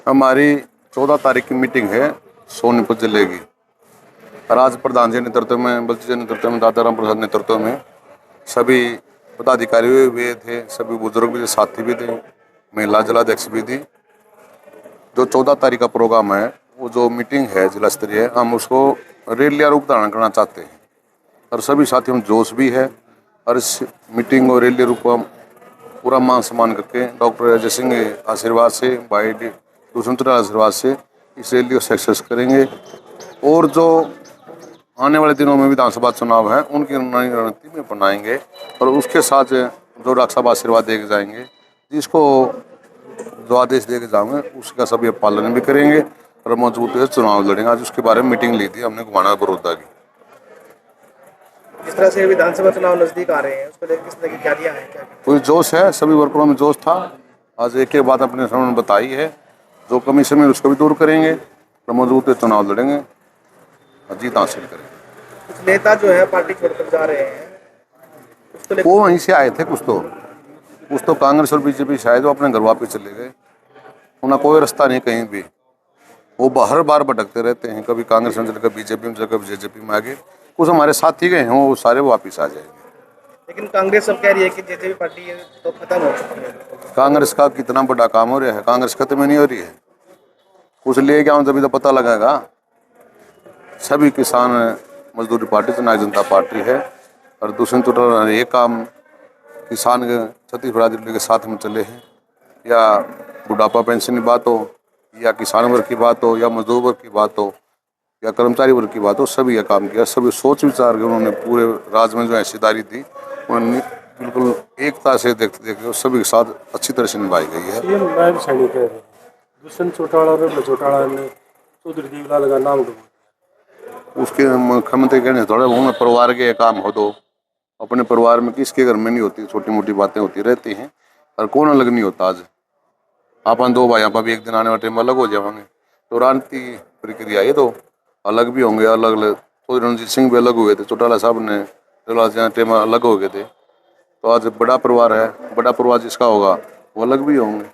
हमारी 14 तारीख की मीटिंग है सोनीपत जिले की। और आज प्रधान जी नेतृत्व में, बल्ची जी नेतृत्व में, दादाराम प्रसाद नेतृत्व में सभी पदाधिकारी भी थे, सभी बुजुर्ग भी थे, साथी भी थे, महिला जिलाध्यक्ष भी थी। जो 14 तारीख का प्रोग्राम है, वो जो मीटिंग है जिला स्तरीय, हम उसको रैली रूप धारण करना चाहते हैं। और सभी साथियों में जोश भी है। और इस मीटिंग और रैली रूप को हम पूरा मान सम्मान करके डॉक्टर अजय सिंह के आशीर्वाद से, भाई दुष्यंत आशीर्वाद से इस रैली को सक्सेस करेंगे। और जो आने वाले दिनों में विधानसभा चुनाव है, उनकी रणनीति में बनाएंगे और उसके साथ जो डॉक्टर साहब आशीर्वाद दे के जाएंगे, जिसको जो आदेश दे के जाएंगे उसका सभी पालन भी करेंगे और मजबूती से चुनाव लड़ेंगे। आज उसके बारे में मीटिंग ली थी हमने घुमाना बड़ौदा की। जिस तरह से विधानसभा चुनाव नजदीक आ रहे हैं, उसको लेकर किस तरह की तैयारियां हैं? क्या कोई जोश है, सभी वर्करों में जोश था। आज एक एक बात अपने सामने बताई है, जो कमी समय उसको भी दूर करेंगे और मजबूत चुनाव लड़ेंगे और जीत हासिल करेंगे। कुछ नेता जो है पार्टी छोड़कर जा रहे हैं, उसको लेकर वो वहीं से आए थे, कुछ तो कांग्रेस और बीजेपी शायद वो अपने घर वापस चले गए। उन्हें कोई रास्ता नहीं कहीं भी, वो हर बार भटकते रहते हैं, कभी कांग्रेस में चले, कभी बीजेपी में चले, कभी जेजेपी में आगे। कुछ हमारे साथी गए हैं, वो सारे वापिस आ जाएंगे। लेकिन कांग्रेस अब कह रही है कि जेजेपी पार्टी है तो खत्म हो चुकी है। कांग्रेस का कितना बड़ा काम हो रहा है, कांग्रेस खत्म ही नहीं हो रही है। कुछ ले क्या तभी तो पता लगेगा। सभी किसान मजदूरी पार्टी जन जनता पार्टी है और दूसरे टोटल ये काम किसान के छत्तीसगढ़ के साथ में चले हैं, या बुढ़ापा पेंशन की बात हो, या किसान वर्ग की बात हो, या मजदूर वर्ग की बात हो, या कर्मचारी वर्ग की बात हो, सभी यह काम किया। सभी सोच विचार के उन्होंने पूरे राज्य में जो हिस्सेदारी थी उन्होंने बिल्कुल एकता से देखते देखते सभी के साथ अच्छी तरह से निभाई गई है। उसके मुख्यमंत्री कहने थोड़ा वो परिवार के काम हो दो, अपने परिवार में किसके घर में नहीं होती, छोटी मोटी बातें होती रहती हैं और कौन अलग नहीं होता। आज अपन दो भाई आप भी एक दिन आने वाले टाइम अलग हो जाएंगे, तो राजनीति प्रक्रिया ये तो अलग भी होंगे। अलग अलग तो रणजीत सिंह भी अलग हुए थे, चौटाला साहब ने टाइम अलग हो गए थे। तो आज बड़ा परिवार है, बड़ा परिवार जिसका होगा वो अलग भी होंगे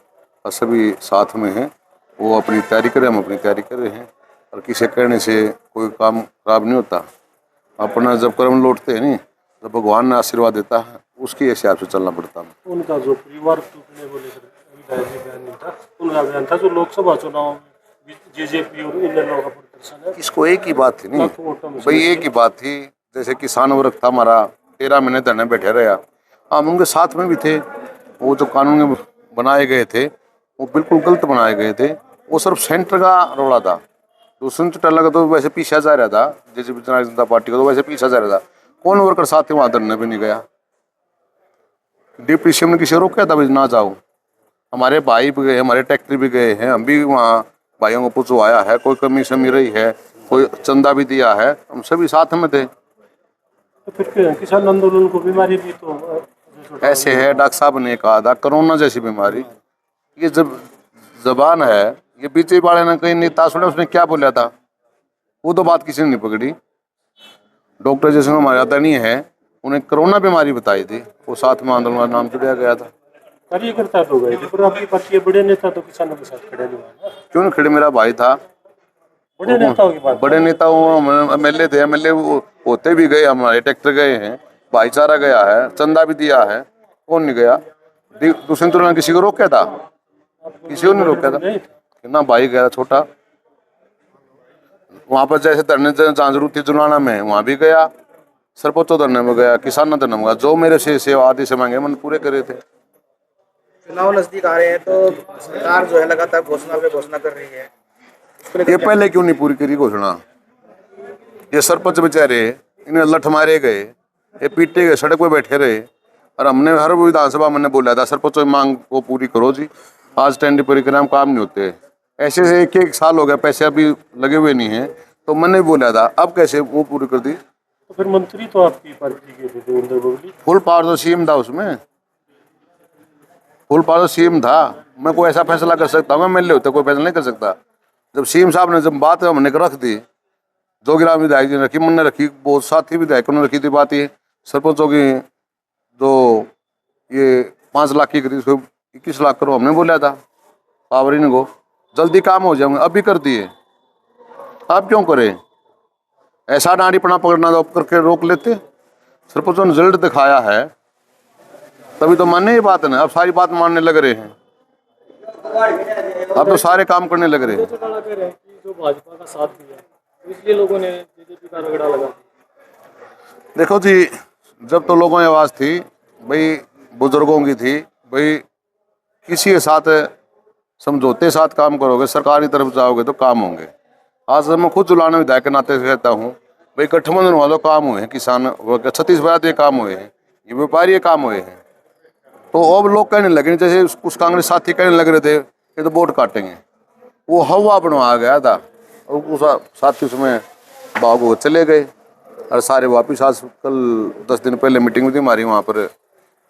और सभी साथ में हैं। वो अपनी तैयारी करें, हम अपनी तैयारी कर रहे हैं और किसी कहने से कोई काम खराब नहीं होता। अपना जब कर्म लौटते हैं नहीं, जब भगवान ने आशीर्वाद देता है, उसके हिसाब से चलना पड़ता है। उनका जो परिवार बयान नहीं था, उनका बयान था जो लोकसभा चुनाव में जेजेपी और इन लोगों का प्रदर्शन है। इसको एक ही बात थी नहीं भाई, एक ही बात थी। जैसे किसान वर्ग था हमारा, 13 महीने धरने बैठे रहा, हम उनके साथ में भी थे। वो जो कानून बनाए गए थे वो बिल्कुल गलत बनाए गए थे। वो सिर्फ सेंटर का रौला था। दूसरे टल्ला का तो वैसे पीछा जा रहा था, जैसे जनता पार्टी का तो वैसे पीछा जा रहा था। कौन वर्कर साथ ही वहाँ धरने भी नहीं गया। डिप्टी सीएम ने किसी रोका था भाई ना जाओ। हमारे भाई भी गए, हमारे ट्रैक्टर भी गए हैं, हम भी वहाँ भाइयों को पूछवाया है। कोई कमी शमी रही है, कोई चंदा भी दिया है, हम सभी साथ में थे। तो फिर किसान आंदोलन को बीमारी भी तो ऐसे है, डॉक्टर साहब ने कहा था कोरोना जैसी बीमारी, ये जब जबान है, ये बीजेपी वाले ने कहीं नेता सुने, उसने क्या बोला था वो तो बात किसी ने नहीं पकड़ी। डॉक्टर जैसे हमारे आदरणीय है, उन्हें कोरोना बीमारी बताई थी, वो साथ में आंदोलन का नाम जुड़ा गया था। कार्यकर्ता तो गए थे, पर आपकी पार्टी के बड़े नेता तो किसानों के साथ खड़े नहीं हुए। क्यों नहीं खड़े? मेरा भाई था। बड़े नेताओं की बात, बड़े नेताओं एमएलए थे, एमएलए होते भी गए, हमारे ट्रैक्टर गए हैं, भाईचारा गया है, चंदा भी दिया है। कौन नहीं गया? दूसरे तुलना किसी को रोका था? किसी को नहीं रोका था ना। भाई गया छोटा, वहाँ पर जैसे धरने जरूरत थी जुलाना में, वहाँ भी गया। सरपंचों धरने में गया, किसान धरने में गया। जो मेरे से सेवा आदि से मांगे मैंने पूरे करे थे। चुनाव नजदीक आ रहे हैं तो सरकार जो है लगातार घोषणा पे घोषणा कर रही है, ये पहले क्यों नहीं पूरी करी घोषणा? ये सरपंच बेचारे, इन्हें लठ मारे गए, ये पीटे गए, सड़क पे बैठे रहे। और हमने हर विधानसभा मैंने बोला था सरपंचों की मांग को पूरी करो जी। आज टेंडर परिक्रमा काम नहीं होते। ऐसे से एक साल हो गया, पैसे अभी लगे हुए नहीं है, तो मैंने बोला था अब कैसे वो पूरी कर दी। तो फिर मंत्री तो आपकी पार्टी के थे देवेंद्र बबली, फुल पावर तो सीएम था, उसमें फुल पावर तो सीएम था। मैं कोई ऐसा फैसला कर सकता हूँ? मैं एमएलए होता कोई फैसला नहीं कर सकता। जब सीएम साहब ने जब बात हमने रख दी, जोगीराम विधायक जी ने रखी, मैंने रखी, बहुत साथी विधायकों ने रखी थी बात। ये सरपंचों की जो ये 5 लाख की खरीद 21 लाख करो, हमने बोला था पावर इन को। जल्दी काम हो जाएंगे, अभी कर दिए, आप क्यों करें? ऐसा नारीपना पकड़ना तो करके रोक लेते। सरपंचों ने रिजल्ट दिखाया है तभी तो मानने ये बात है ना। अब सारी बात मानने लग रहे हैं, अब तो सारे काम करने लग रहे हैं। चौटाला कह रहे हैं कि जो भाजपा का साथ दिया तो इसलिए लोगों ने बीजेपी का रगड़ा लगा दिया। देखो जी, जब तो लोगों की आवाज़ थी भाई, बुजुर्गों की थी भाई, किसी के साथ समझौते साथ काम करोगे, सरकार की तरफ जाओगे तो काम होंगे। आज मैं खुद जुलाना विधायक के नाते कहता हूँ भाई, गठबंधन वालों काम हुए हैं, किसान छत्तीसगढ़ ये काम हुए हैं, ये व्यापारी ये काम हुए हैं। तो अब लोग कहने लगे, जैसे कुछ कांग्रेस साथी कहने लग रहे थे ये तो वोट काटेंगे, वो हवा बनवा गया था और उस साथी उसमें भाग हो चले गए और सारे वापिस। आज कल 10 दिन पहले मीटिंग हुई थी हमारी वहाँ पर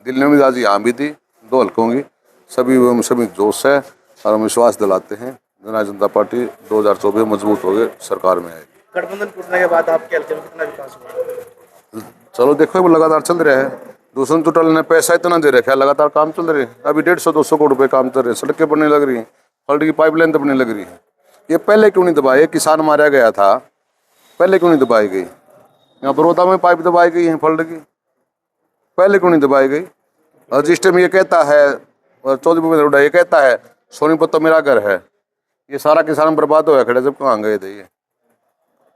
दिल्ली में भी, आज यहाँ भी थी, 2 हल्कों की। सभी जोश है और हम विश्वास दिलाते हैं जननायक जनता पार्टी 2024 मजबूत हो गए, सरकार में आएगी। गठबंधन टूटने के बाद आपके हल्के में कितना विकास हुआ? चलो देखो, वो लगातार चल रहा है। दूसरे चुटल ने पैसा इतना दे रखा है, लगातार काम चल रहे हैं। अभी 150-200 करोड़ रुपए काम चल रहे हैं, सड़कें बनने लग रही हैं, फ्लड की पाइपलाइन बनने लग रही है। ये पहले क्यों नहीं दबाई? किसान मारा गया था, पहले क्यों नहीं दबाई गई? यहाँ बड़ौदा में पाइप दबाई गई है फ्लड की, पहले क्यों नहीं दबाई गई? रजिस्टर में ये कहता है, और चौधरी भूपेंद्र हुड्डा ये कहता है सोनीपत तो मेरा घर है। ये सारा किसान बर्बाद होया खड़े, जब कहाँ गए थे ये?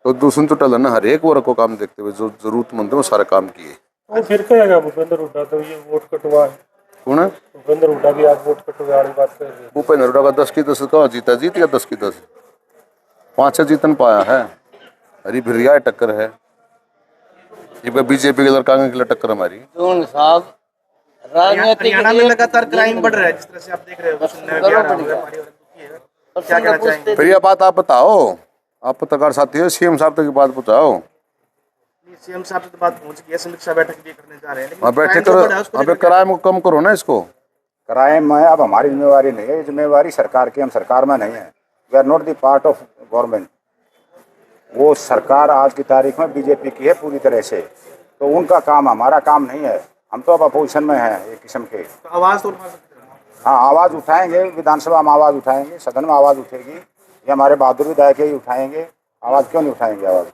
तो दूसरी चुटल है ना, हर एक वर्ग को काम देखते हुए जो जरूरतमंद है वो सारे काम किए। और फिर कहेगा भूपेंद्र हुड्डा तो ये वोट कटवा है। कौन है? भूपेंद्र हुड्डा भी आज वोट कटवा वाली बात कर रहे हैं। भूपेंद्र हुड्डा का 10 की 10 कहाँ जीता? जीत गया 10 की 10, 5 जीतन पाया है। अरे भिरिया टक्कर है, ये बीजेपी के लिए कांग्रेस के लिए टक्कर हमारी। हरियाणा में लगातार क्राइम बढ़ रहा है, जिस तरह से आप देख रहे हो, सुनने में भी आ रहा है, व्यापारी वर्ग दुखी है। क्या कहना चाहेंगे? फिर ये बात आप बताओ, आप पत्रकार साथी हो, सीएम साहब तक की बात पहुँचाओ। सीएम साहब से तो बात पहुंच गई है, समीक्षा बैठक भी करने जा रहे हैं, लेकिन हाँ बैठे crime करो, जो बढ़ा है उसको अबे लेकर क्राइम को कम करो ना इसको। क्राइम है, अब हमारी जिम्मेवारी नहीं है, ये जिम्मेवारी सरकार की, हम सरकार में नहीं है, we are not the part of government. वो सरकार आज की तारीख में बीजेपी की है पूरी तरह से, तो उनका काम, हमारा काम नहीं है। हम तो अब अपोजिशन में हैं एक किस्म के। तो आवाज तो उठा सकते हैं। हाँ, आवाज़ उठाएंगे, विधानसभा में आवाज़ उठाएंगे, सदन में आवाज़ उठेगी, ये हमारे बहादुर विधायक ही उठाएंगे। आवाज़ क्यों नहीं उठाएंगे आवाज़?